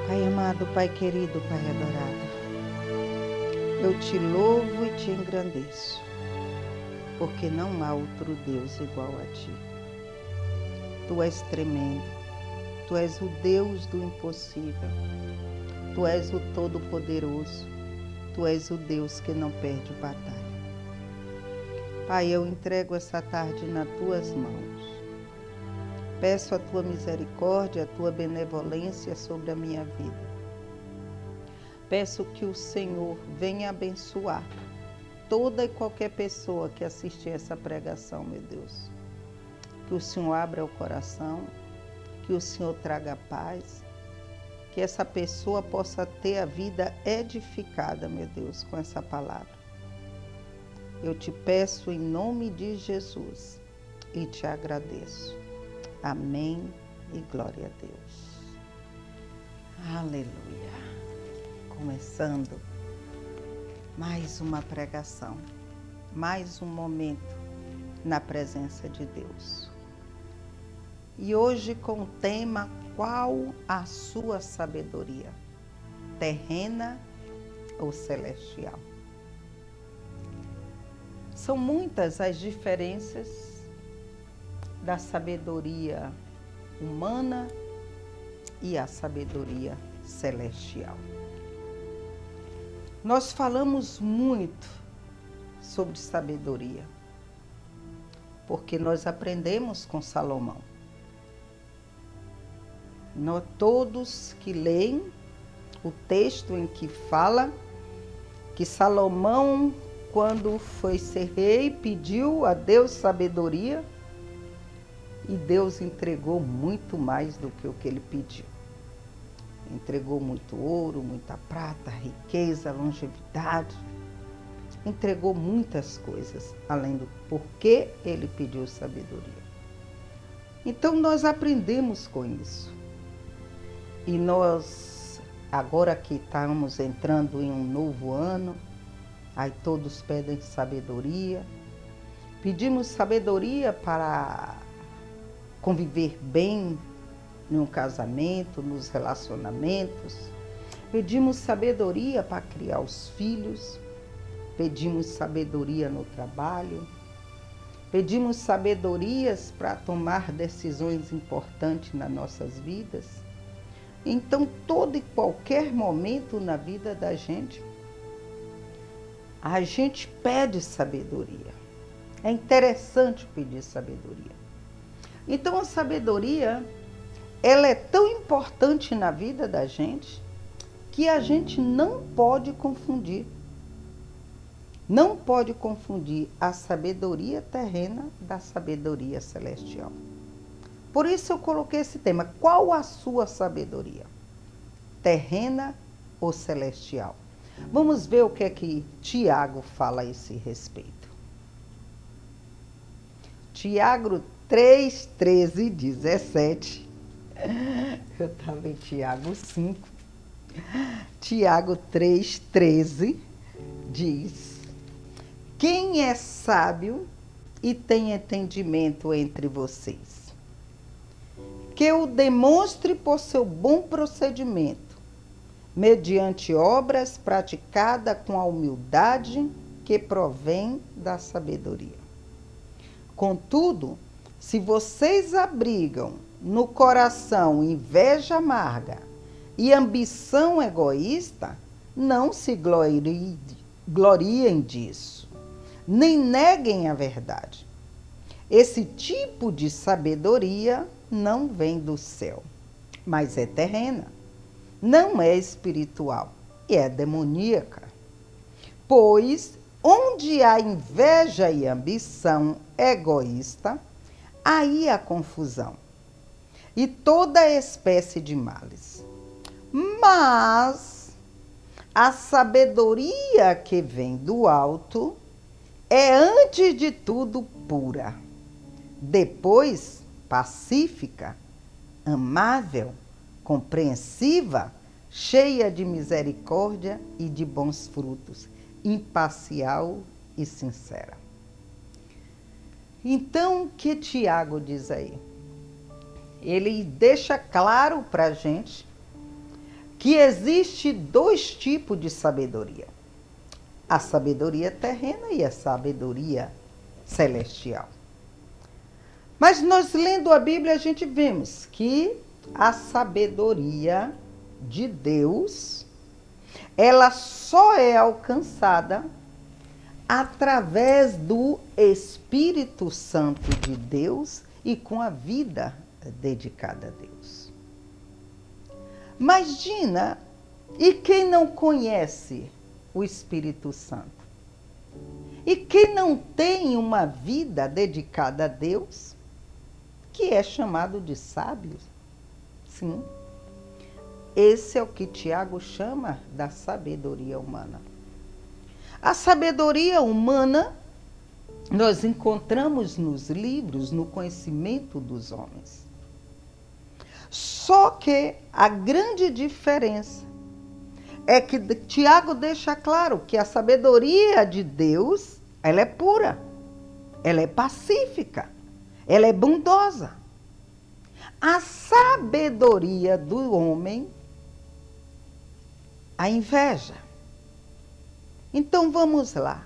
Pai amado, Pai querido, Pai adorado, eu te louvo e te engrandeço, porque não há outro Deus igual a ti. Tu és tremendo, tu és o Deus do impossível, tu és o Todo-Poderoso, tu és o Deus que não perde batalha. Pai, eu entrego essa tarde nas tuas mãos. Peço a tua misericórdia, a tua benevolência sobre a minha vida. Peço que o Senhor venha abençoar toda e qualquer pessoa que assistir essa pregação, meu Deus. Que o Senhor abra o coração, que o Senhor traga paz, que essa pessoa possa ter a vida edificada, meu Deus, com essa palavra. Eu te peço em nome de Jesus e te agradeço. Amém e glória a Deus. Aleluia. Começando mais uma pregação, mais um momento na presença de Deus. E hoje com o tema: qual a sua sabedoria, terrena ou celestial? São muitas as diferenças da sabedoria humana e a sabedoria celestial. Nós falamos muito sobre sabedoria, porque nós aprendemos com Salomão. Nós todos que leem o texto em que fala que Salomão, quando foi ser rei, pediu a Deus sabedoria, e Deus entregou muito mais do que o que ele pediu. Entregou muito ouro, muita prata, riqueza, longevidade. Entregou muitas coisas, além do porquê ele pediu sabedoria. Então nós aprendemos com isso. E nós, agora que estamos entrando em um novo ano, aí todos pedem sabedoria. Pedimos sabedoria para conviver bem no casamento, nos relacionamentos. Pedimos sabedoria para criar os filhos. Pedimos sabedoria no trabalho. Pedimos sabedorias para tomar decisões importantes nas nossas vidas. Então, todo e qualquer momento na vida da gente, a gente pede sabedoria. É interessante pedir sabedoria. Então, a sabedoria, ela é tão importante na vida da gente que a gente não pode confundir. Não pode confundir a sabedoria terrena da sabedoria celestial. Por isso eu coloquei esse tema: qual a sua sabedoria, terrena ou celestial? Vamos ver o que é que Tiago fala a esse respeito. Tiago 3, 13 e 17. Eu estava em Tiago 5. Tiago 3, 13 diz: quem é sábio e tem entendimento entre vocês? Que o demonstre por seu bom procedimento, mediante obras praticadas com a humildade que provém da sabedoria. Contudo, se vocês abrigam no coração inveja amarga e ambição egoísta, não se gloriem disso, nem neguem a verdade. Esse tipo de sabedoria não vem do céu, mas é terrena, não é espiritual e é demoníaca. Pois onde há inveja e ambição egoísta, aí há confusão e toda espécie de males. Mas a sabedoria que vem do alto é antes de tudo pura, depois pacífica, amável, compreensiva, cheia de misericórdia e de bons frutos, imparcial e sincera. Então, o que Tiago diz aí? Ele deixa claro para a gente que existe dois tipos de sabedoria: a sabedoria terrena e a sabedoria celestial. Mas nós, lendo a Bíblia, a gente vemos que a sabedoria de Deus, ela só é alcançada através do Espírito Santo de Deus e com a vida dedicada a Deus. Mas, Gina, e quem não conhece o Espírito Santo? E quem não tem uma vida dedicada a Deus, que é chamado de sábio? Sim. Esse é o que Tiago chama da sabedoria humana. A sabedoria humana nós encontramos nos livros, no conhecimento dos homens. Só que a grande diferença é que Tiago deixa claro que a sabedoria de Deus, ela é pura, ela é pacífica, ela é bondosa. A sabedoria do homem, a inveja. Então vamos lá.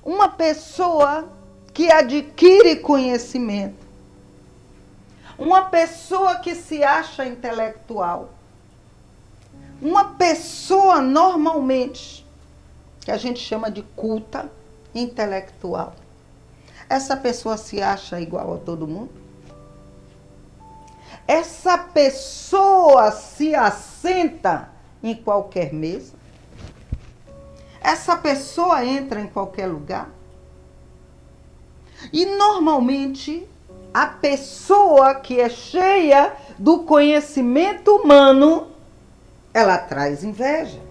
Uma pessoa que adquire conhecimento, uma pessoa que se acha intelectual, uma pessoa normalmente, que a gente chama de culta, intelectual, essa pessoa se acha igual a todo mundo? Essa pessoa se assenta em qualquer mesa? Essa pessoa entra em qualquer lugar? E normalmente a pessoa que é cheia do conhecimento humano, ela traz inveja.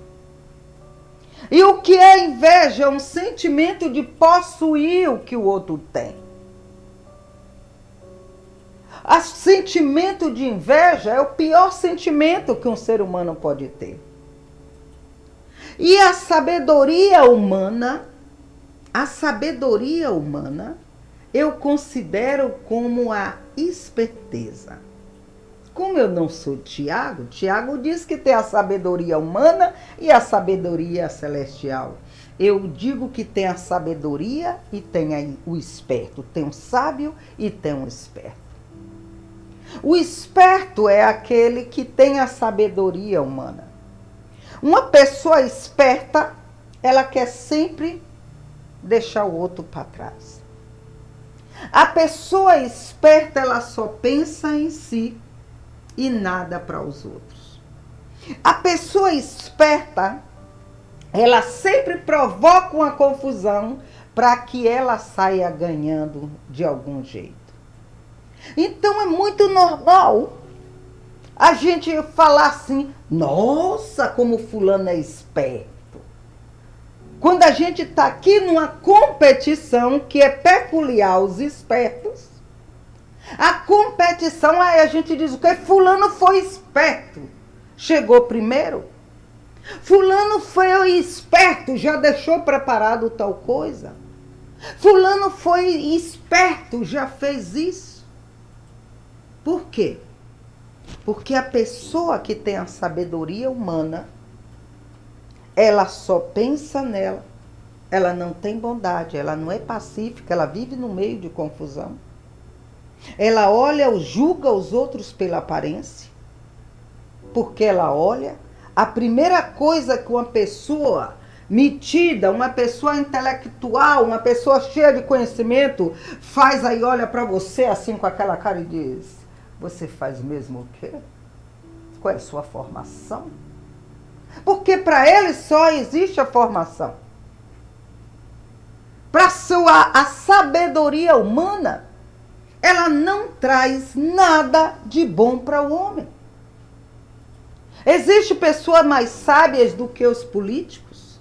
E o que é inveja? É um sentimento de possuir o que o outro tem. O sentimento de inveja é o pior sentimento que um ser humano pode ter. E a sabedoria humana, eu considero como a esperteza. Como eu não sou Tiago, Tiago diz que tem a sabedoria humana e a sabedoria celestial. Eu digo que tem a sabedoria e tem o esperto. Tem um sábio e tem um esperto. O esperto é aquele que tem a sabedoria humana. Uma pessoa esperta, ela quer sempre deixar o outro para trás. A pessoa esperta, ela só pensa em si e nada para os outros. A pessoa esperta, ela sempre provoca uma confusão para que ela saia ganhando de algum jeito. Então é muito normal a gente falar assim: nossa, como fulano é esperto. Quando a gente está aqui numa competição que é peculiar aos espertos, a competição, aí a gente diz o quê? Fulano foi esperto, chegou primeiro. Fulano foi esperto, já deixou preparado tal coisa. Fulano foi esperto, já fez isso. Por quê? Porque a pessoa que tem a sabedoria humana, ela só pensa nela, ela não tem bondade, ela não é pacífica, ela vive no meio de confusão. Ela olha, julga os outros pela aparência, porque ela olha, a primeira coisa que uma pessoa metida, uma pessoa intelectual, uma pessoa cheia de conhecimento, faz aí, olha para você assim com aquela cara e diz: você faz mesmo o quê? Qual é a sua formação? Porque para ele só existe a formação. Para a sabedoria humana, ela não traz nada de bom para o homem. Existem pessoas mais sábias do que os políticos?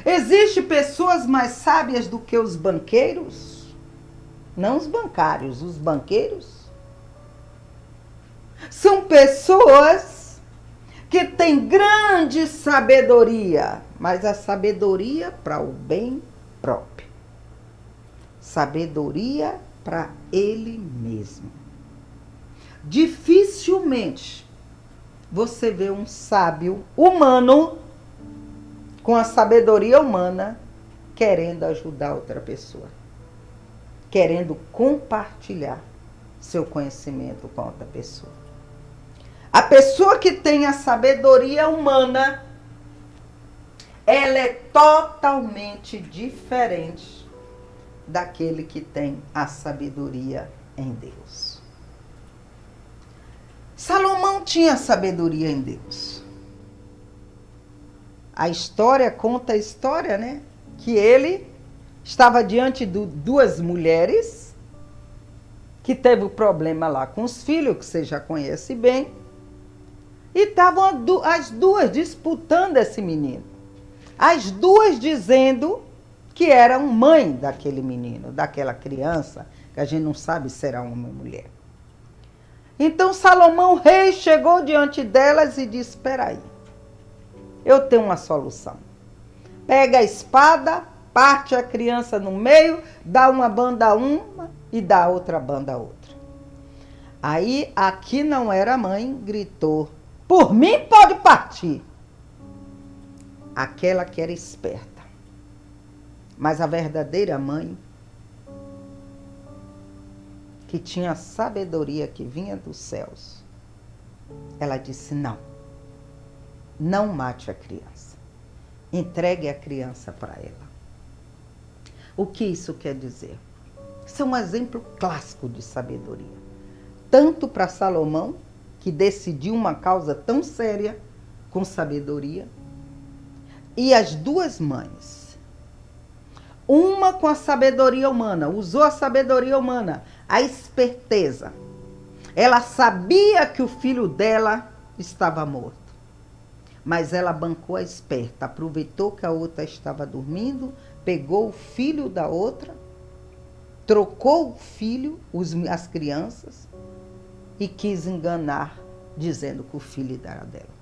Existem pessoas mais sábias do que os banqueiros? Não os bancários, os banqueiros. São pessoas que têm grande sabedoria, mas a sabedoria para o bem próprio. Sabedoria para ele mesmo. Dificilmente você vê um sábio humano, com a sabedoria humana, querendo ajudar outra pessoa, querendo compartilhar seu conhecimento com outra pessoa. A pessoa que tem a sabedoria humana, ela é totalmente diferente daquele que tem a sabedoria em Deus. Salomão tinha sabedoria em Deus. A história conta a história, né? Que ele estava diante de duas mulheres que teve o problema lá com os filhos, que você já conhece bem, e estavam as duas disputando esse menino. As duas dizendo que eram mãe daquele menino, daquela criança, que a gente não sabe se era homem ou mulher. Então Salomão, rei, chegou diante delas e disse: espera aí, eu tenho uma solução. Pega a espada, parte a criança no meio, dá uma banda a uma e dá outra banda a outra. Aí, aqui não era a mãe, gritou: por mim pode partir. Aquela que era esperta. Mas a verdadeira mãe, que tinha a sabedoria que vinha dos céus, ela disse: não, não mate a criança. Entregue a criança para ela. O que isso quer dizer? Isso é um exemplo clássico de sabedoria. Tanto para Salomão, que decidiu uma causa tão séria com sabedoria, e as duas mães. Uma com a sabedoria humana, usou a sabedoria humana, a esperteza. Ela sabia que o filho dela estava morto. Mas ela bancou a esperta, aproveitou que a outra estava dormindo, pegou o filho da outra, trocou o filho, as crianças, e quis enganar, dizendo que o filho era dela.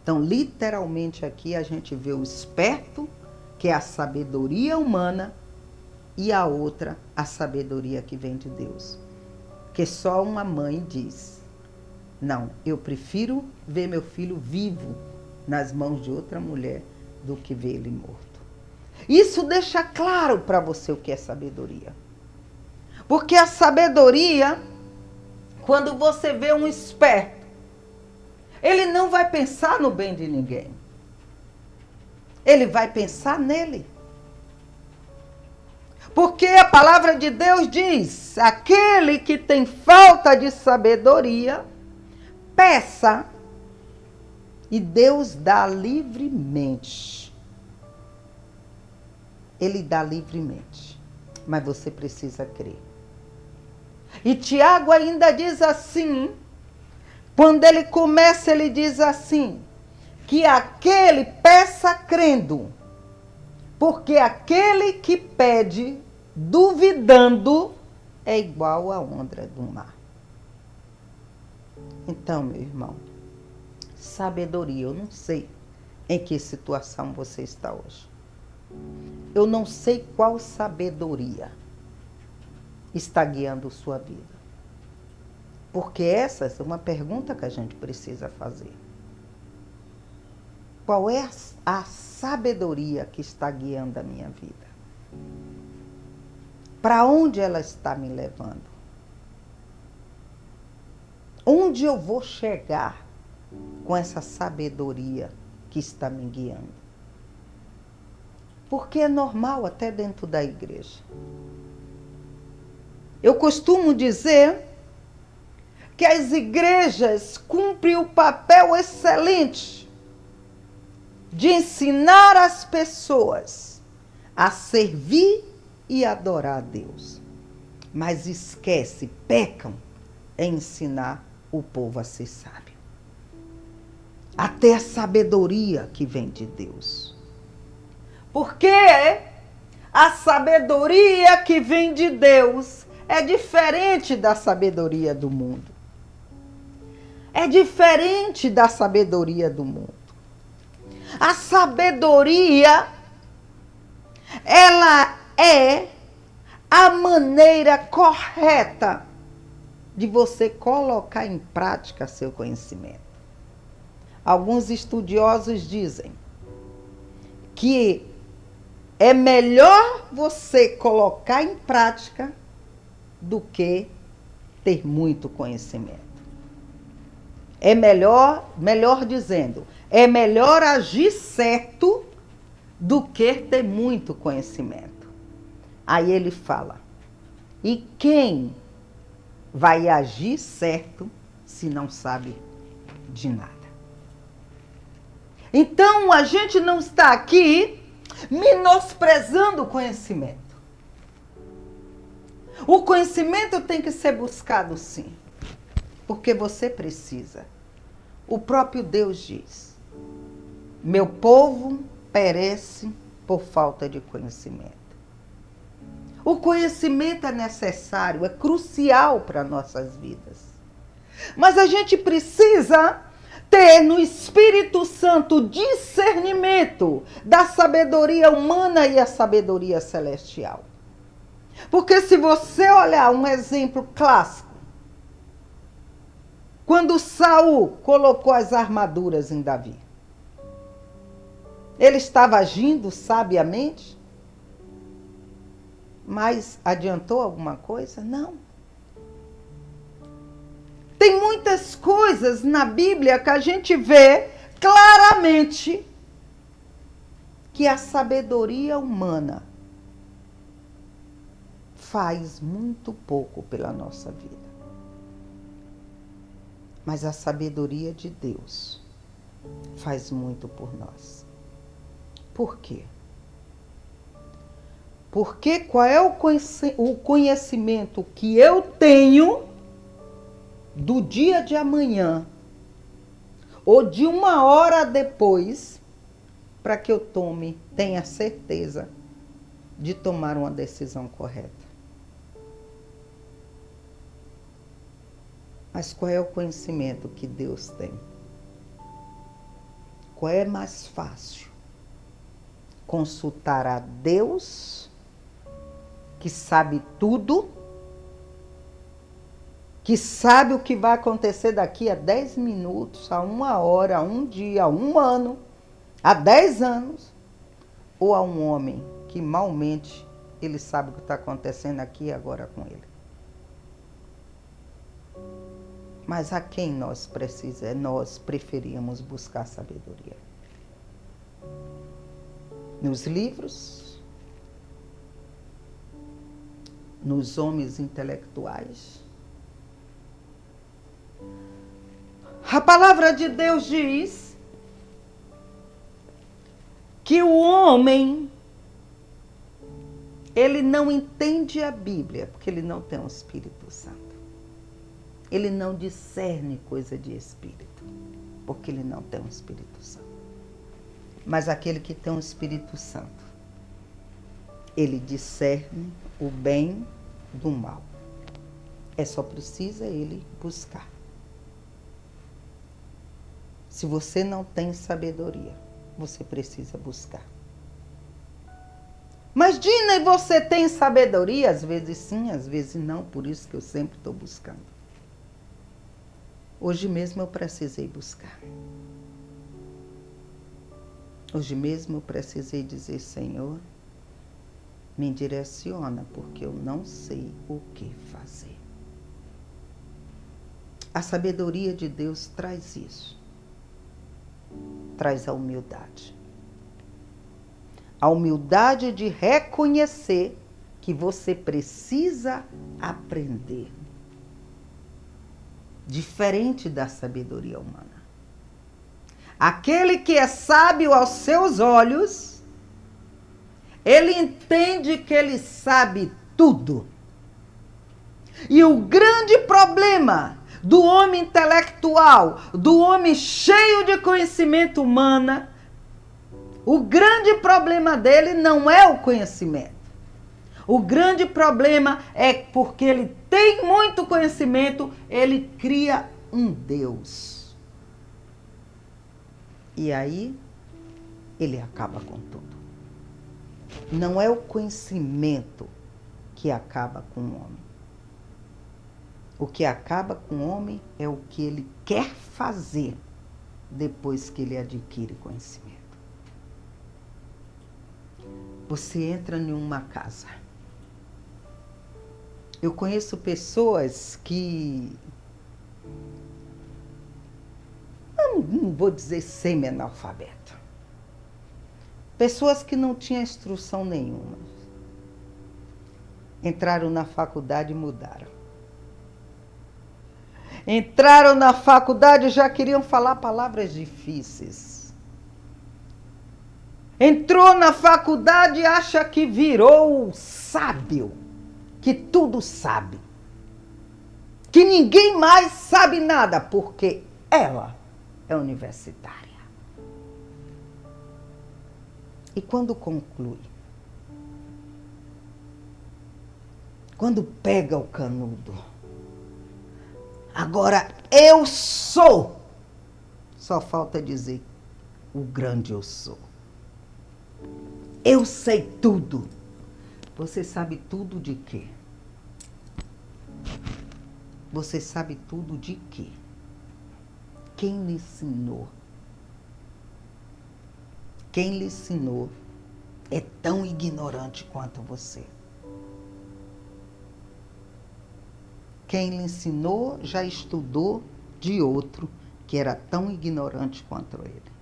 Então, literalmente aqui a gente vê o esperto, que é a sabedoria humana, e a outra, a sabedoria que vem de Deus. Que só uma mãe diz: não, eu prefiro ver meu filho vivo nas mãos de outra mulher do que ver ele morto. Isso deixa claro para você o que é sabedoria. Porque a sabedoria, quando você vê um esperto, ele não vai pensar no bem de ninguém. Ele vai pensar nele. Porque a palavra de Deus diz: aquele que tem falta de sabedoria, peça, e Deus dá livremente. Ele dá livremente, mas você precisa crer. E Tiago ainda diz assim, quando ele começa, ele diz assim, que aquele peça crendo, porque aquele que pede duvidando é igual à onda do mar. Então, meu irmão, sabedoria, eu não sei em que situação você está hoje. Eu não sei qual sabedoria está guiando sua vida. Porque essa é uma pergunta que a gente precisa fazer. Qual é a sabedoria que está guiando a minha vida? Para onde ela está me levando? Onde eu vou chegar com essa sabedoria que está me guiando? Porque é normal até dentro da igreja. Eu costumo dizer que as igrejas cumprem o papel excelente de ensinar as pessoas a servir e adorar a Deus. Mas esquece, pecam em ensinar o povo a ser sábio. Até a sabedoria que vem de Deus. Porque a sabedoria que vem de Deus é diferente da sabedoria do mundo. É diferente da sabedoria do mundo. A sabedoria, ela é a maneira correta de você colocar em prática seu conhecimento. alguns estudiosos dizem que é melhor você colocar em prática do que ter muito conhecimento. É melhor dizendo, é melhor agir certo do que ter muito conhecimento. Aí ele fala, e quem vai agir certo se não sabe de nada? Então, a gente não está aqui menosprezando o conhecimento. O conhecimento tem que ser buscado, sim, porque você precisa. O próprio Deus diz, meu povo perece por falta de conhecimento. O conhecimento é necessário, é crucial para nossas vidas. Mas a gente precisa ter no Espírito Santo discernimento da sabedoria humana e a sabedoria celestial. Porque se você olhar um exemplo clássico, quando Saul colocou as armaduras em Davi, ele estava agindo sabiamente? Mas adiantou alguma coisa? Não. Tem muitas coisas na Bíblia que a gente vê claramente que a sabedoria humana faz muito pouco pela nossa vida. Mas a sabedoria de Deus faz muito por nós. Por quê? Porque qual é o conhecimento que eu tenho do dia de amanhã ou de uma hora depois para que eu tenha certeza de tomar uma decisão correta? Mas qual é o conhecimento que Deus tem? Qual é mais fácil? Consultar a Deus, que sabe tudo, que sabe o que vai acontecer daqui a 10 minutos, a 1 hora, a 1 dia, a 1 ano, a 10 anos, ou a um homem que malmente ele sabe o que está acontecendo aqui e agora com ele? Mas a quem nós preferíamos buscar sabedoria? Nos livros? Nos homens intelectuais? A palavra de Deus diz que o homem, ele não entende a Bíblia porque ele não tem o Espírito Santo. Ele não discerne coisa de espírito, porque ele não tem o Espírito Santo. Mas aquele que tem o Espírito Santo, ele discerne o bem do mal. Só precisa ele buscar. Se você não tem sabedoria, você precisa buscar. Mas Dina, e você tem sabedoria? Às vezes sim, às vezes não, por isso que eu sempre estou buscando. Hoje mesmo eu precisei buscar. Hoje mesmo eu precisei dizer, Senhor, me direciona, porque eu não sei o que fazer. A sabedoria de Deus traz isso. Traz a humildade. A humildade de reconhecer que você precisa aprender. Diferente da sabedoria humana. Aquele que é sábio aos seus olhos, ele entende que ele sabe tudo. E o grande problema do homem intelectual, do homem cheio de conhecimento humano, o grande problema dele não é o conhecimento. O grande problema é porque ele tem muito conhecimento, ele cria um Deus. E aí, ele acaba com tudo. Não é o conhecimento que acaba com o homem. O que acaba com o homem é o que ele quer fazer depois que ele adquire conhecimento. Você entra em uma casa. Eu conheço pessoas que, não vou dizer semi-analfabeto, pessoas que não tinham instrução nenhuma, entraram na faculdade e mudaram. Entraram na faculdade e já queriam falar palavras difíceis. Entrou na faculdade e acha que virou sábio, que tudo sabe. Que ninguém mais sabe nada, porque ela é universitária. E quando conclui, quando pega o canudo, agora eu sou, só falta dizer o grande eu sou. Eu sei tudo. Você sabe tudo de quê? Você sabe tudo de quê? Quem lhe ensinou? Quem lhe ensinou é tão ignorante quanto você. Quem lhe ensinou já estudou de outro que era tão ignorante quanto ele.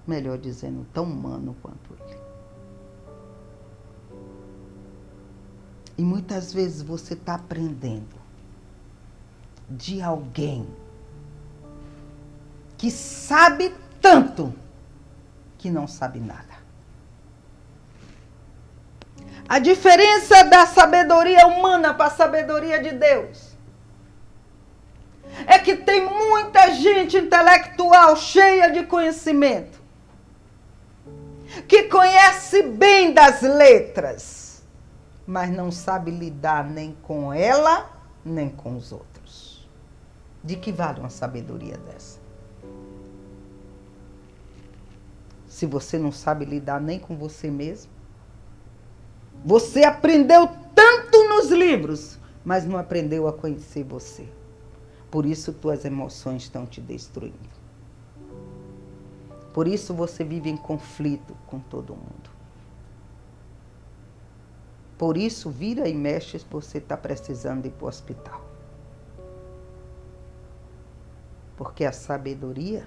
Melhor dizendo, tão humano quanto ele. E muitas vezes você está aprendendo de alguém que sabe tanto que não sabe nada. A diferença da sabedoria humana para a sabedoria de Deus é que tem muita gente intelectual cheia de conhecimento, que conhece bem das letras, mas não sabe lidar nem com ela, nem com os outros. De que vale uma sabedoria dessa? Se você não sabe lidar nem com você mesmo, você aprendeu tanto nos livros, mas não aprendeu a conhecer você. Por isso tuas emoções estão te destruindo. Por isso você vive em conflito com todo mundo. Por isso vira e mexe, você está precisando ir para o hospital. Porque a sabedoria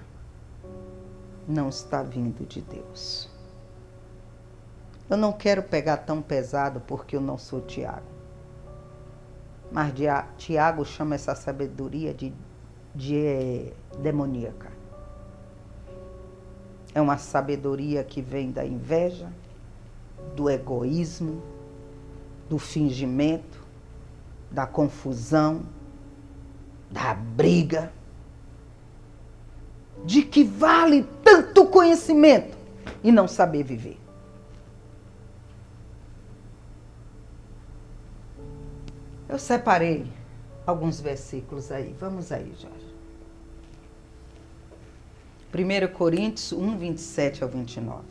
não está vindo de Deus. Eu não quero pegar tão pesado porque eu não sou Tiago. Mas Tiago chama essa sabedoria de demoníaca. É uma sabedoria que vem da inveja, do egoísmo, do fingimento, da confusão, da briga. De que vale tanto conhecimento e não saber viver. Eu separei alguns versículos aí. Vamos aí, Jorge. 1 Coríntios 1, 27 ao 29.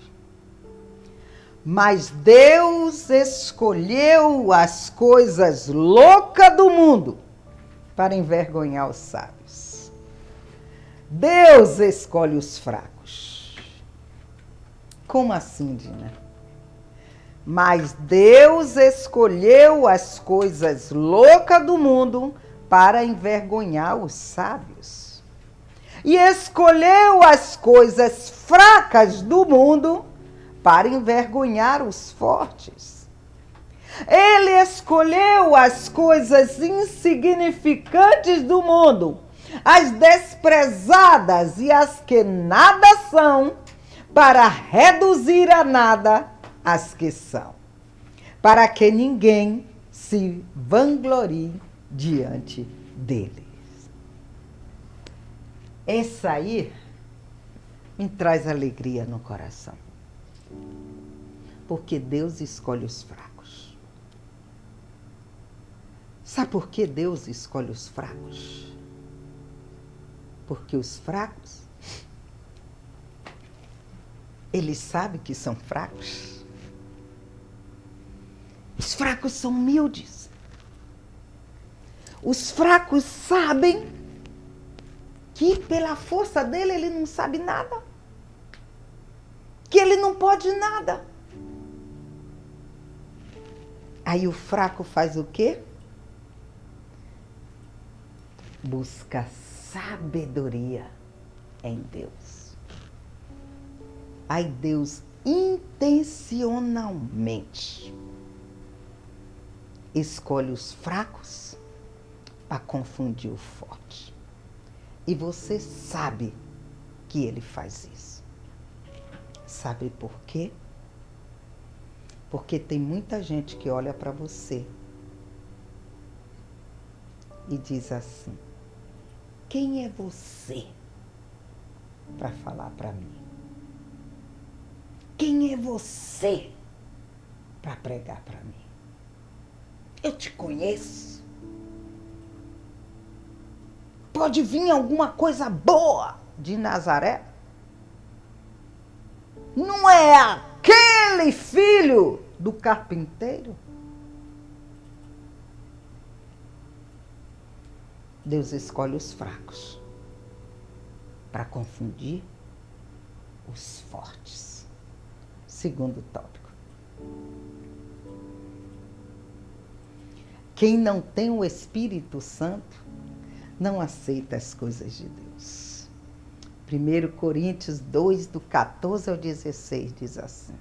Mas Deus escolheu as coisas loucas do mundo para envergonhar os sábios. Deus escolhe os fracos. Como assim, Dina? Mas Deus escolheu as coisas loucas do mundo para envergonhar os sábios. E escolheu as coisas fracas do mundo para envergonhar os fortes. Ele escolheu as coisas insignificantes do mundo, as desprezadas e as que nada são, para reduzir a nada as que são, para que ninguém se vanglorie diante deles. Essa aí me traz alegria no coração, porque Deus escolhe os fracos. Sabe por que Deus escolhe os fracos? Porque os fracos, Ele sabe que são fracos. Os fracos são humildes. Os fracos sabem que pela força dele ele não sabe nada, que ele não pode nada. Aí o fraco faz o quê? Busca sabedoria em Deus. Aí Deus intencionalmente escolhe os fracos para confundir o forte. E você sabe que ele faz isso. Sabe por quê? Porque tem muita gente que olha para você e diz assim: quem é você para falar para mim? Quem é você para pregar para mim? Eu te conheço. Pode vir alguma coisa boa de Nazaré? Não é aquele filho do carpinteiro? Deus escolhe os fracos para confundir os fortes. Segundo tópico. Quem não tem o Espírito Santo não aceita as coisas de Deus. 1 Coríntios 2, do 14 ao 16, diz assim: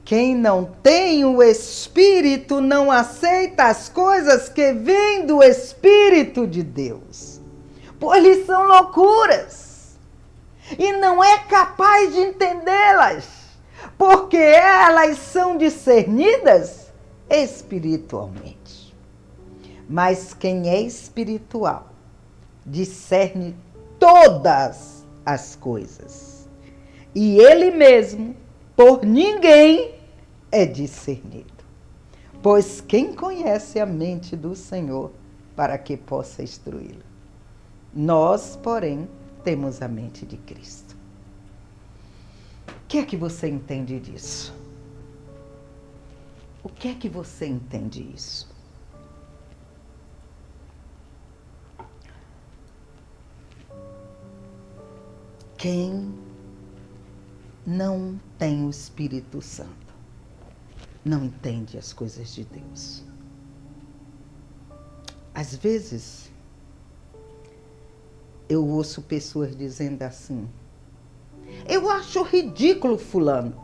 quem não tem o Espírito não aceita as coisas que vêm do Espírito de Deus, pois lhes são loucuras, e não é capaz de entendê-las, porque elas são discernidas espiritualmente. Mas quem é espiritual discerne todas as coisas, e ele mesmo por ninguém é discernido. Pois quem conhece a mente do Senhor para que possa instruí-lo? Nós, porém, temos a mente de Cristo. O que é que você entende disso? O que é que você entende disso? Quem não tem o Espírito Santo não entende as coisas de Deus. Às vezes, eu ouço pessoas dizendo assim: eu acho ridículo fulano.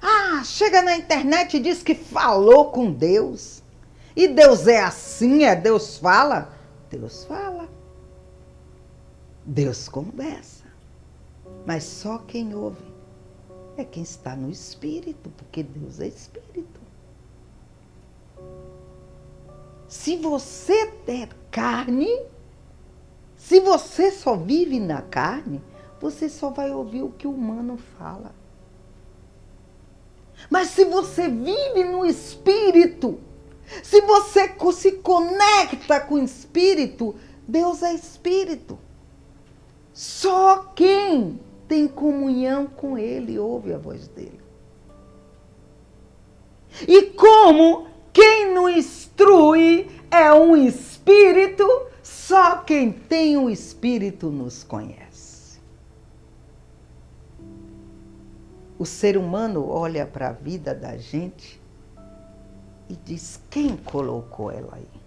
Ah, chega na internet e diz que falou com Deus. E Deus é assim, Deus fala? Deus fala. Deus conversa. Mas só quem ouve é quem está no Espírito, porque Deus é Espírito. Se você der carne, se você só vive na carne, você só vai ouvir o que o humano fala. Mas se você vive no Espírito, se você se conecta com o Espírito, Deus é Espírito. Só quem tem comunhão com Ele ouve a voz dele. E como quem nos instrui é um Espírito, só quem tem o Espírito nos conhece. O ser humano olha para a vida da gente e diz: quem colocou ela aí?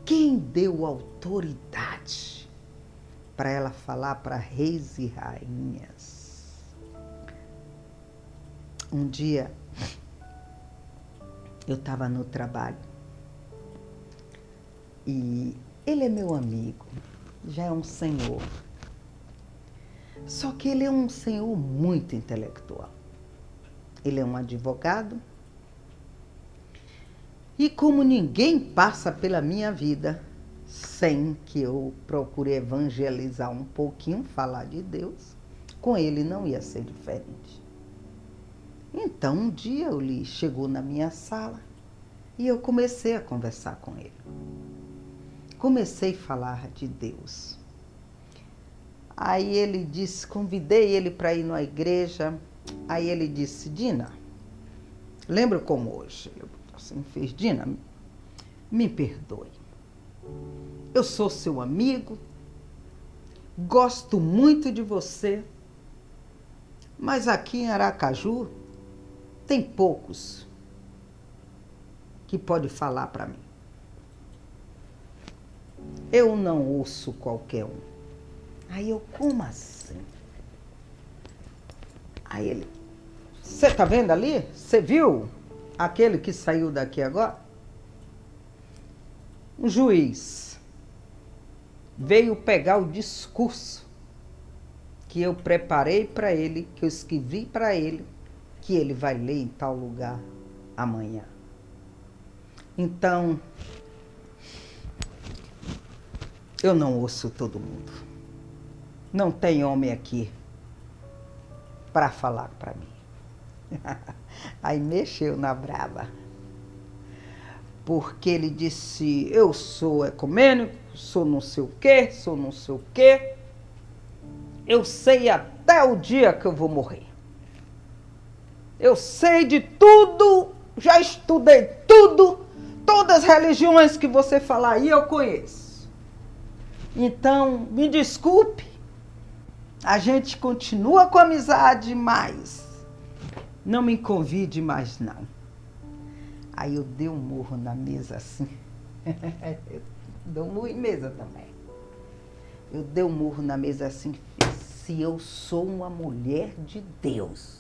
Quem deu autoridade para ela falar para reis e rainhas? Um dia, eu estava no trabalho e ele é meu amigo, já é um senhor. Só que ele é um senhor muito intelectual. Ele é um advogado. E como ninguém passa pela minha vida sem que eu procure evangelizar um pouquinho, falar de Deus, com ele não ia ser diferente. Então, um dia ele chegou na minha sala e eu comecei a conversar com ele. Comecei a falar de Deus. Aí ele disse, convidei ele para ir na igreja. Aí ele disse: Dina, lembro como hoje. Eu assim, fez: Dina, me perdoe. Eu sou seu amigo, gosto muito de você, mas aqui em Aracaju tem poucos que podem falar para mim. Eu não ouço qualquer um. Aí eu, como assim? Aí ele, você tá vendo ali? Você viu aquele que saiu daqui agora? Um juiz veio pegar o discurso que eu preparei para ele, que eu escrevi para ele, que ele vai ler em tal lugar amanhã. Então, eu não ouço todo mundo. Não tem homem aqui para falar para mim. Aí mexeu na brava. Porque ele disse, eu sou ecumênico, sou não sei o quê, sou não sei o quê. Eu sei até o dia que eu vou morrer. Eu sei de tudo, já estudei tudo, todas as religiões que você falar aí eu conheço. Então, me desculpe, a gente continua com amizade, mas não me convide mais não. Aí eu dei um murro na mesa assim. Eu dou um murro em mesa também. Eu dei um murro na mesa assim, se eu sou uma mulher de Deus,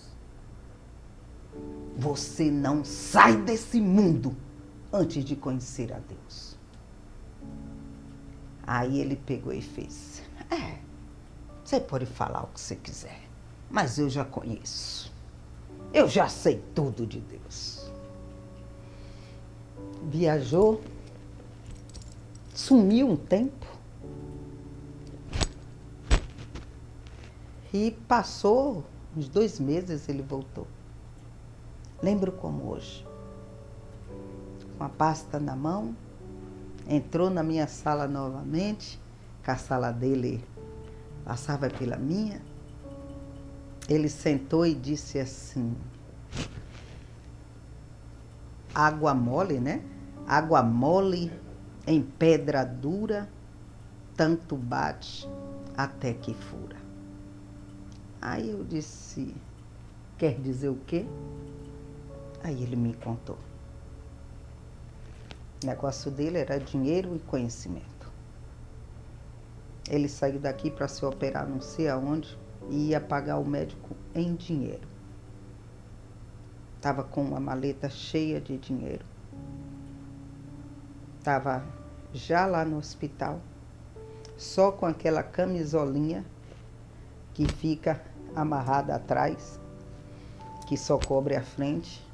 você não sai desse mundo antes de conhecer a Deus. Aí ele pegou e fez, você pode falar o que você quiser, mas eu já conheço. Eu já sei tudo de Deus. Viajou, sumiu um tempo e passou uns 2 meses, ele voltou. Lembro como hoje. Com a pasta na mão, entrou na minha sala novamente, que a sala dele passava pela minha. Ele sentou e disse assim, água mole, né? Água mole em pedra dura, tanto bate até que fura. Aí eu disse, quer dizer o quê? Aí ele me contou. O negócio dele era dinheiro e conhecimento. Ele saiu daqui para se operar não sei aonde e ia pagar o médico em dinheiro. Estava com uma maleta cheia de dinheiro. Estava já lá no hospital, só com aquela camisolinha que fica amarrada atrás, que só cobre a frente.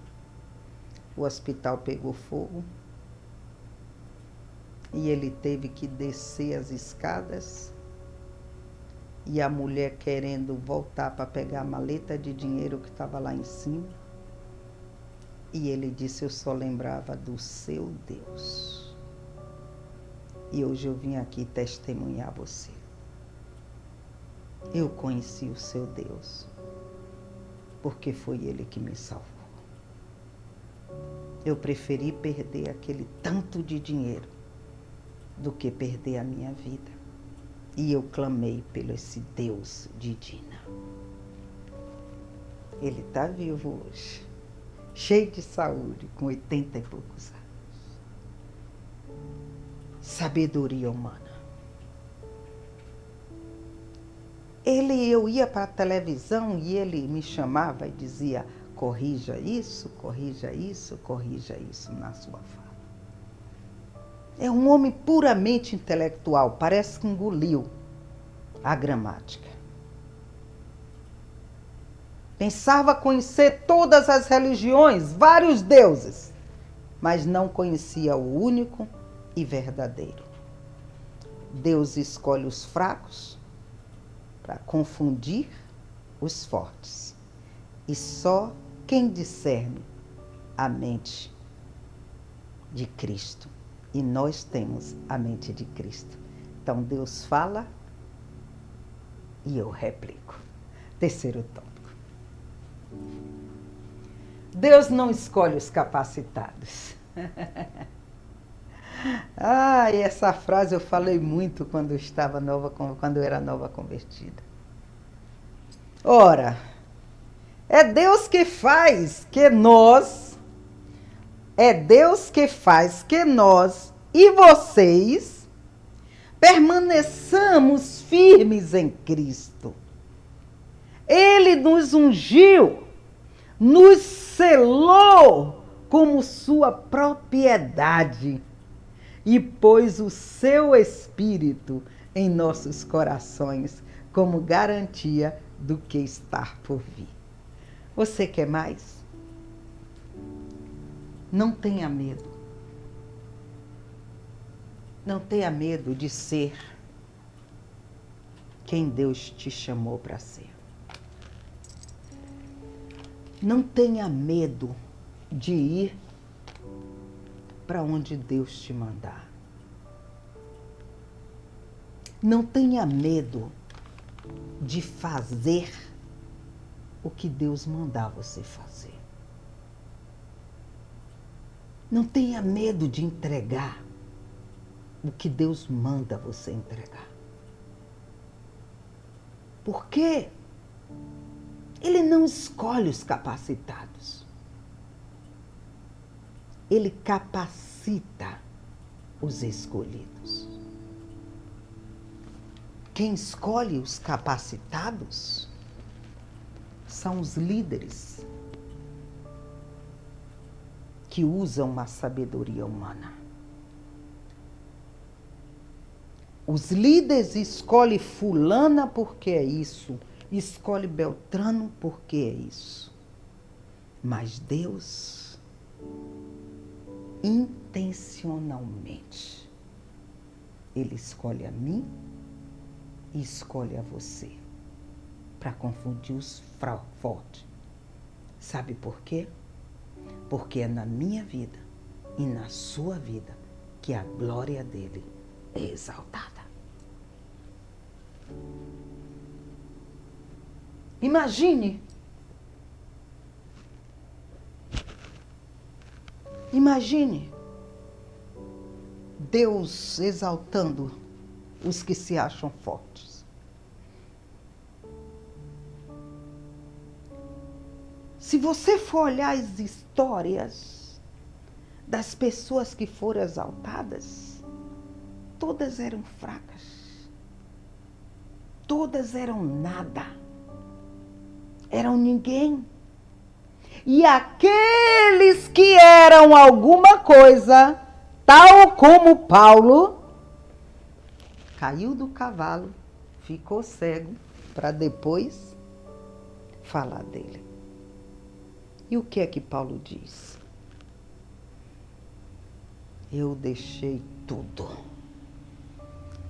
O hospital pegou fogo e ele teve que descer as escadas e a mulher querendo voltar para pegar a maleta de dinheiro que estava lá em cima. E ele disse, eu só lembrava do seu Deus. E hoje eu vim aqui testemunhar você. Eu conheci o seu Deus, porque foi ele que me salvou. Eu preferi perder aquele tanto de dinheiro do que perder a minha vida. E eu clamei pelo esse Deus de Dina. Ele está vivo hoje, cheio de saúde, com 80 e poucos anos. Sabedoria humana. Eu ia para a televisão e ele me chamava e dizia, corrija isso na sua fala. É um homem puramente intelectual, parece que engoliu a gramática. Pensava conhecer todas as religiões, vários deuses, mas não conhecia o único e verdadeiro. Deus escolhe os fracos para confundir os fortes. E só quem discerne a mente de Cristo. E nós temos a mente de Cristo. Então Deus fala e eu replico. Terceiro tópico. Deus não escolhe os capacitados. Ah, e essa frase eu falei muito quando quando eu era nova convertida. Ora, é Deus que faz que nós, é Deus que faz que nós e vocês permaneçamos firmes em Cristo. Ele nos ungiu, nos selou como sua propriedade e pôs o seu Espírito em nossos corações como garantia do que está por vir. Você quer mais? Não tenha medo. Não tenha medo de ser quem Deus te chamou para ser. Não tenha medo de ir para onde Deus te mandar. Não tenha medo de fazer o que Deus mandar você fazer. Não tenha medo de entregar o que Deus manda você entregar. Porque Ele não escolhe os capacitados. Ele capacita os escolhidos. Quem escolhe os capacitados são os líderes que usam a sabedoria humana. Os líderes escolhem fulana porque é isso, escolhe Beltrano porque é isso. Mas Deus, intencionalmente, Ele escolhe a mim e escolhe a você para confundir os fortes. Sabe por quê? Porque é na minha vida e na sua vida que a glória dele é exaltada. Imagine Deus exaltando os que se acham fortes. Se você for olhar as histórias das pessoas que foram exaltadas, todas eram fracas. Todas eram nada. Eram ninguém. E aqueles que eram alguma coisa, tal como Paulo, caiu do cavalo, ficou cego, para depois falar dele. E o que é que Paulo diz? Eu deixei tudo.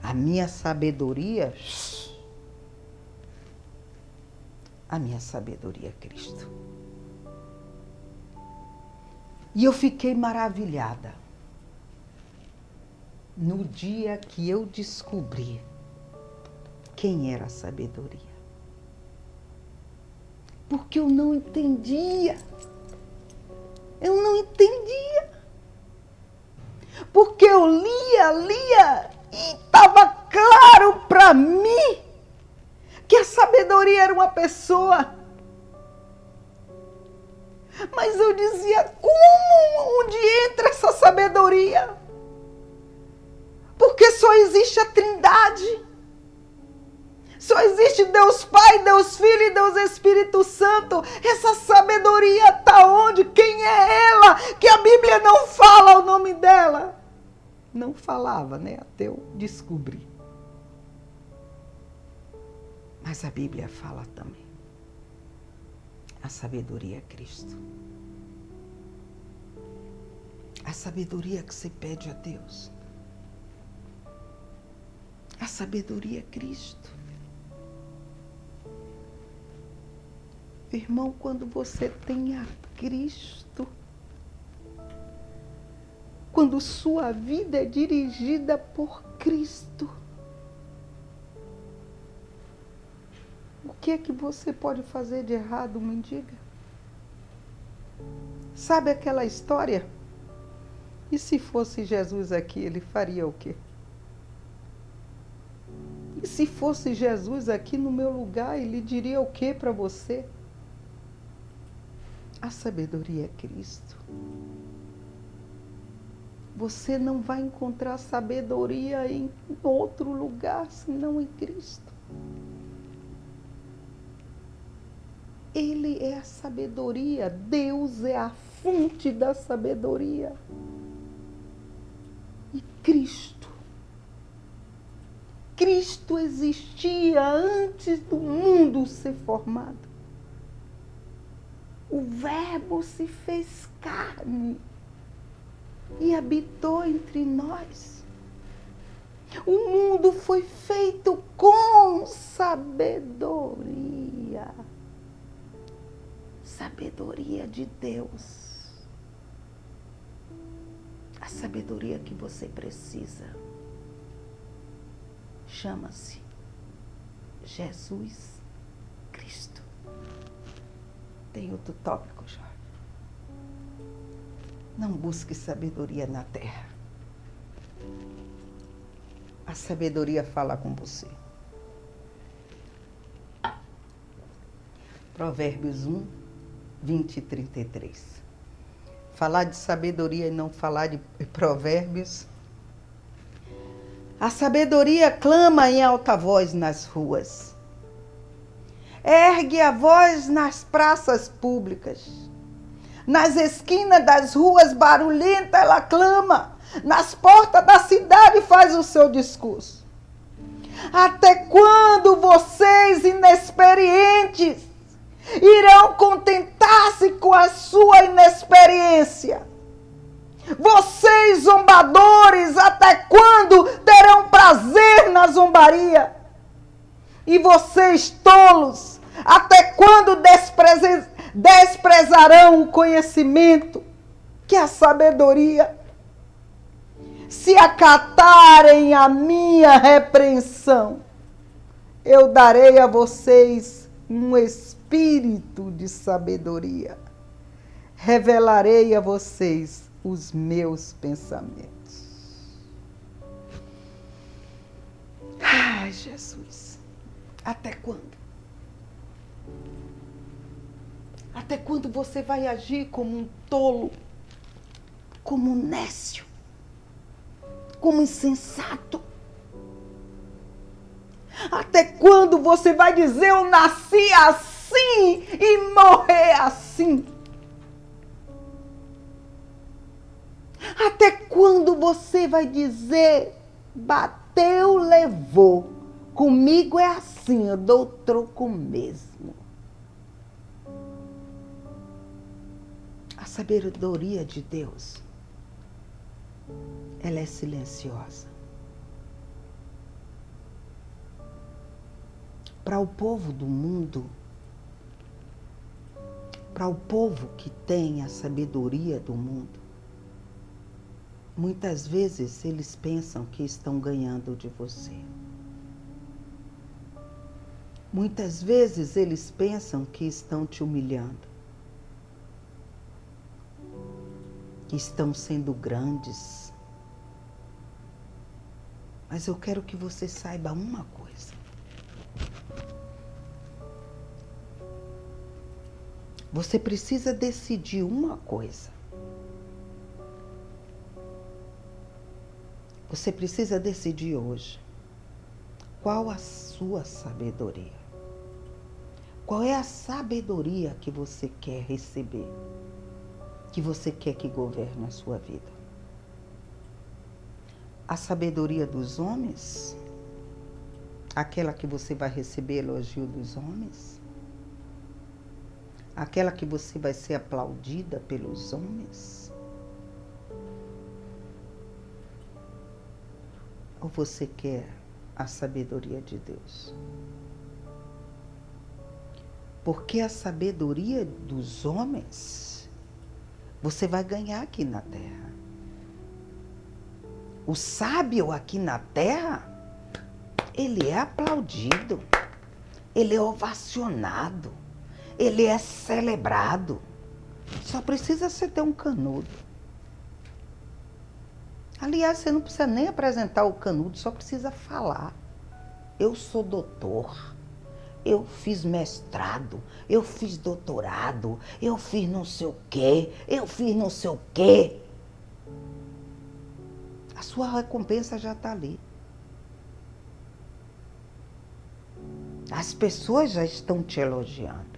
A minha sabedoria é Cristo. E eu fiquei maravilhada no dia que eu descobri quem era a sabedoria. Porque eu não entendia. Eu não entendia. Porque eu lia e estava claro para mim que a sabedoria era uma pessoa. Mas eu dizia, onde entra essa sabedoria? Porque só existe a Trindade. Só existe Deus Pai, Deus Filho e Deus Espírito Santo. Essa sabedoria está onde? Quem é ela? Que a Bíblia não fala o nome dela. Não falava, né? Até eu descobri. Mas a Bíblia fala também. A sabedoria é Cristo. A sabedoria que se pede a Deus. A sabedoria é Cristo. Irmão, quando você tem a Cristo, quando sua vida é dirigida por Cristo, o que é que você pode fazer de errado, me diga? Sabe aquela história E se fosse Jesus aqui, ele faria o quê? E se fosse Jesus aqui no meu lugar, ele diria o quê para você? A sabedoria é Cristo. Você não vai encontrar sabedoria em outro lugar senão em Cristo. Ele é a sabedoria. Deus é a fonte da sabedoria. E Cristo existia antes do mundo ser formado. O Verbo se fez carne e habitou entre nós. O mundo foi feito com sabedoria. Sabedoria de Deus. A sabedoria que você precisa chama-se Jesus Cristo. Tem outro tópico, Jorge. Não busque sabedoria na terra. A sabedoria fala com você. Provérbios 1, 20 e 33. Falar de sabedoria e não falar de provérbios. A sabedoria clama em alta voz nas ruas. Ergue a voz nas praças públicas. Nas esquinas das ruas barulhentas ela clama. Nas portas da cidade faz o seu discurso. Até quando vocês inexperientes irão contentar-se com a sua inexperiência? Vocês zombadores, até quando terão prazer na zombaria? E vocês tolos, até quando desprezarão o conhecimento, que é a sabedoria? Se acatarem a minha repreensão, eu darei a vocês um espírito de sabedoria. Revelarei a vocês os meus pensamentos. Ai, Jesus, até quando? Até quando você vai agir como um tolo, como um nécio, como insensato? Até quando você vai dizer eu nasci assim e morrer assim? Até quando você vai dizer bateu, levou, comigo é assim, eu dou troco mesmo? A sabedoria de Deus, ela é silenciosa. Para o povo do mundo, para o povo que tem a sabedoria do mundo, muitas vezes eles pensam que estão ganhando de você. Muitas vezes eles pensam que estão te humilhando, que estão sendo grandes. Mas eu quero que você saiba uma coisa. Você precisa decidir uma coisa. Você precisa decidir hoje qual a sua sabedoria. Qual é a sabedoria que você quer receber, que você quer que governe a sua vida? A sabedoria dos homens? Aquela que você vai receber elogio dos homens? Aquela que você vai ser aplaudida pelos homens? Ou você quer a sabedoria de Deus? Porque a sabedoria dos homens você vai ganhar aqui na terra. O sábio aqui na terra, ele é aplaudido, ele é ovacionado, ele é celebrado. Só precisa você ter um canudo. Aliás, você não precisa nem apresentar o canudo, só precisa falar. Eu sou doutor, eu fiz mestrado, eu fiz doutorado, eu fiz não sei o quê, eu fiz não sei o quê. A sua recompensa já está ali. As pessoas já estão te elogiando.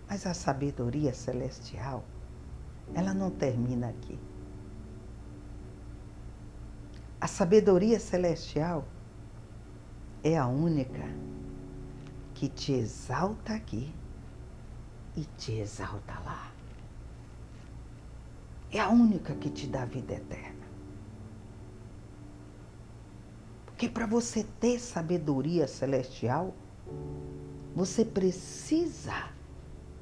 Mas a sabedoria celestial, ela não termina aqui. A sabedoria celestial é a única que te exalta aqui e te exalta lá. É a única que te dá vida eterna. Porque para você ter sabedoria celestial, você precisa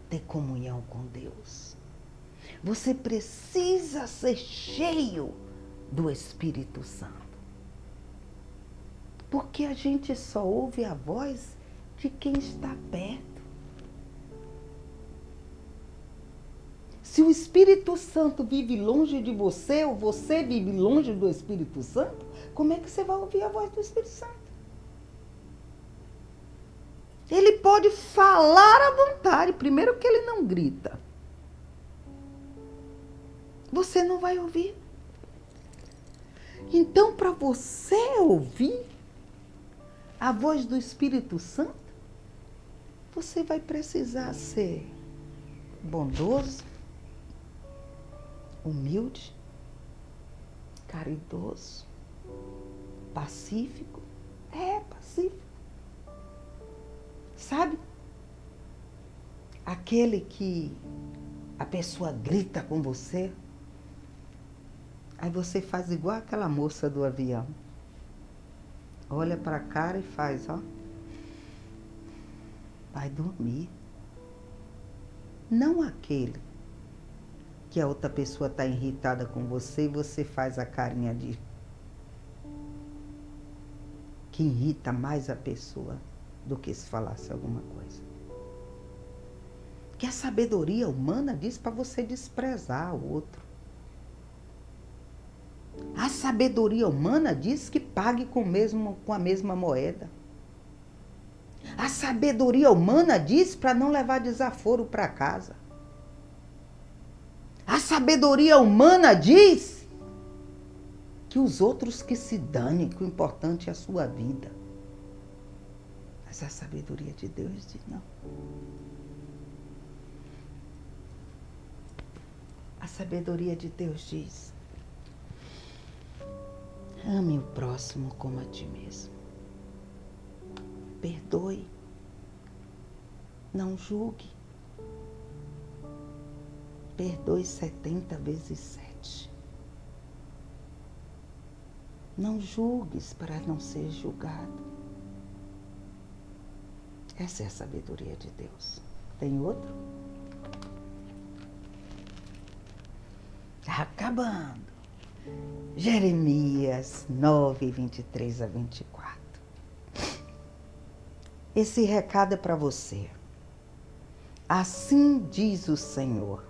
ter comunhão com Deus. Você precisa ser cheio do Espírito Santo. Porque a gente só ouve a voz de quem está perto. Se o Espírito Santo vive longe de você, ou você vive longe do Espírito Santo, como é que você vai ouvir a voz do Espírito Santo? Ele pode falar à vontade, primeiro que ele não grita. Você não vai ouvir. Então, para você ouvir a voz do Espírito Santo, você vai precisar ser bondoso, humilde, caridoso, pacífico. Pacífico. Sabe? Aquele que a pessoa grita com você, aí você faz igual aquela moça do avião. Olha para a cara e faz, ó. Vai dormir. Não aquele que a outra pessoa está irritada com você e você faz a carinha de... que irrita mais a pessoa do que se falasse alguma coisa. Que a sabedoria humana diz para você desprezar o outro. A sabedoria humana diz que pague com a mesma moeda. A sabedoria humana diz para não levar desaforo para casa. A sabedoria humana diz que os outros que se danem, que o importante é a sua vida. Mas a sabedoria de Deus diz não. A sabedoria de Deus diz: ame o próximo como a ti mesmo. Perdoe. Não julgue. Perdoe 70 vezes 7. Não julgues para não ser julgado. Essa é a sabedoria de Deus. Tem outro? Está acabando. Jeremias 9, 23 a 24. Esse recado é para você. Assim diz o Senhor: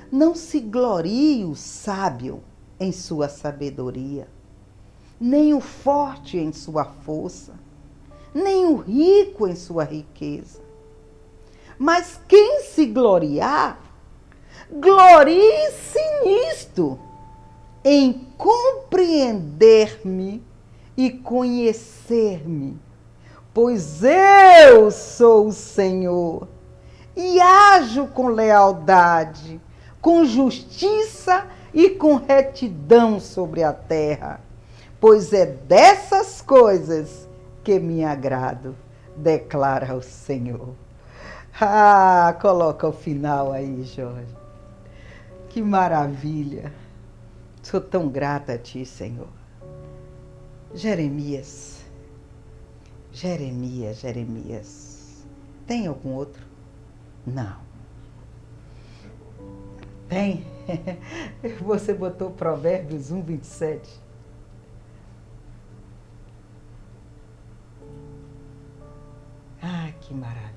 não se glorie o sábio em sua sabedoria, nem o forte em sua força, nem o rico em sua riqueza. Mas quem se gloriar, glorie-se nisto, em compreender-me e conhecer-me, pois eu sou o Senhor e ajo com lealdade, com justiça e com retidão sobre a terra, pois é dessas coisas que me agrado, declara o Senhor. Ah, coloca o final aí, Jorge. Que maravilha. Sou tão grata a ti, Senhor. Jeremias. Tem algum outro? Não. Tem? Você botou Provérbios 1, 27. Ah, que maravilha.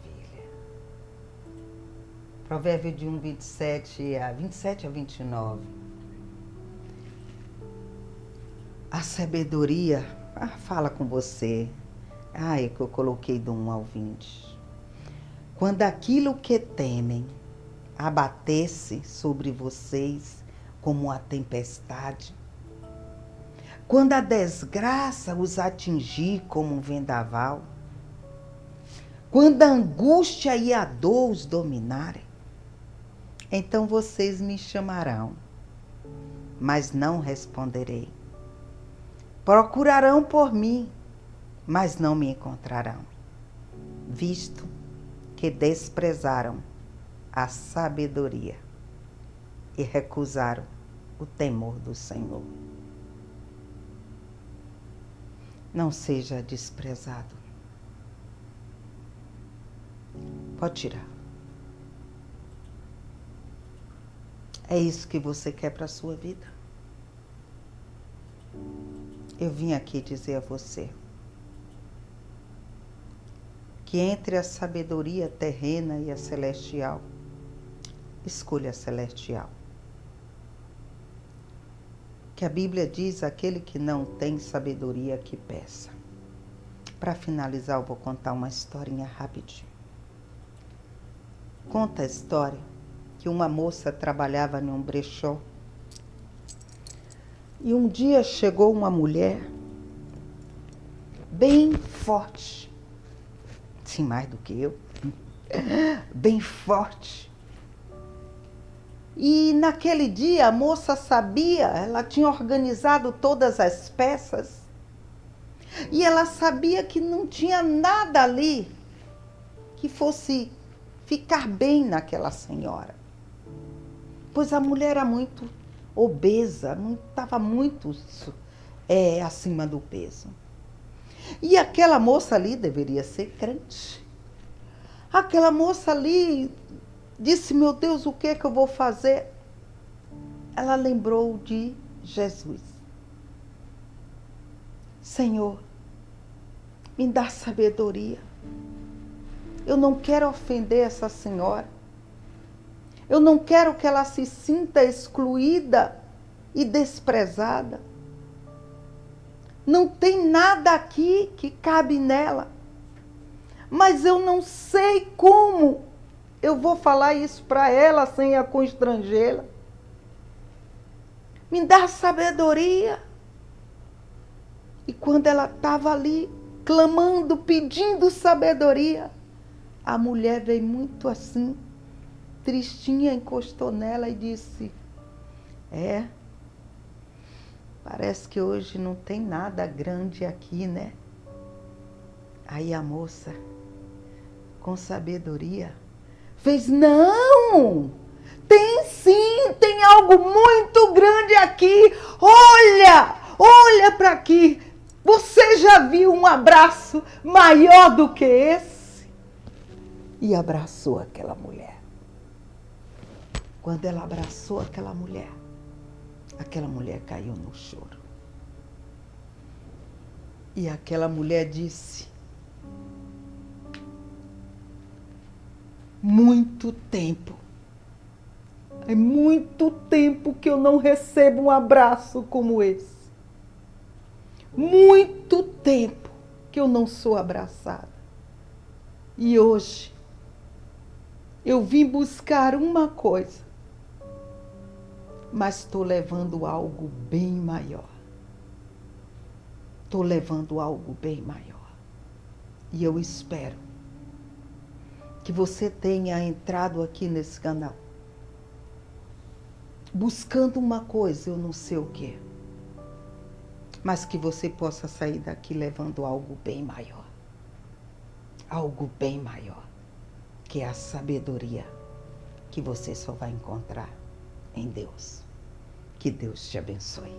Provérbio de 1, 27 a 29. A sabedoria fala com você. É que eu coloquei do 1 ao 20. Quando aquilo que temem abatesse sobre vocês como uma tempestade, quando a desgraça os atingir como um vendaval, quando a angústia e a dor os dominarem, então vocês me chamarão, mas não responderei. Procurarão por mim, mas não me encontrarão, visto que desprezaram a sabedoria e recusaram o temor do Senhor. Não seja desprezado. Pode tirar. É isso que você quer para a sua vida? Eu vim aqui dizer a você que entre a sabedoria terrena e a celestial, escolha a celestial. Que a Bíblia diz: aquele que não tem sabedoria que peça. Para finalizar, eu vou contar uma historinha rapidinho. Conta a história que uma moça trabalhava num brechó e um dia chegou uma mulher bem forte, sim, mais do que eu, bem forte. E naquele dia a moça sabia, ela tinha organizado todas as peças e ela sabia que não tinha nada ali que fosse ficar bem naquela senhora. Pois a mulher era muito obesa, estava muito acima do peso. E aquela moça ali deveria ser crente. Aquela moça ali disse: meu Deus, o que é que eu vou fazer? Ela lembrou de Jesus. Senhor, me dá sabedoria. Eu não quero ofender essa senhora. Eu não quero que ela se sinta excluída e desprezada. Não tem nada aqui que cabe nela. Mas eu não sei como eu vou falar isso para ela sem a constrangê-la. Me dá sabedoria. E quando ela estava ali clamando, pedindo sabedoria, a mulher veio muito assim, tristinha, encostou nela e disse: parece que hoje não tem nada grande aqui, né? Aí a moça, com sabedoria, fez: não, tem sim, tem algo muito grande aqui. Olha para aqui. Você já viu um abraço maior do que esse? E abraçou aquela mulher. Quando ela abraçou aquela mulher caiu no choro. E aquela mulher disse: é muito tempo que eu não recebo um abraço como esse. Muito tempo que eu não sou abraçada. E hoje eu vim buscar uma coisa, mas estou levando algo bem maior. Estou levando algo bem maior. E eu espero que você tenha entrado aqui nesse canal buscando uma coisa, eu não sei o quê, mas que você possa sair daqui levando algo bem maior. Algo bem maior, que é a sabedoria que você só vai encontrar em Deus. Que Deus te abençoe.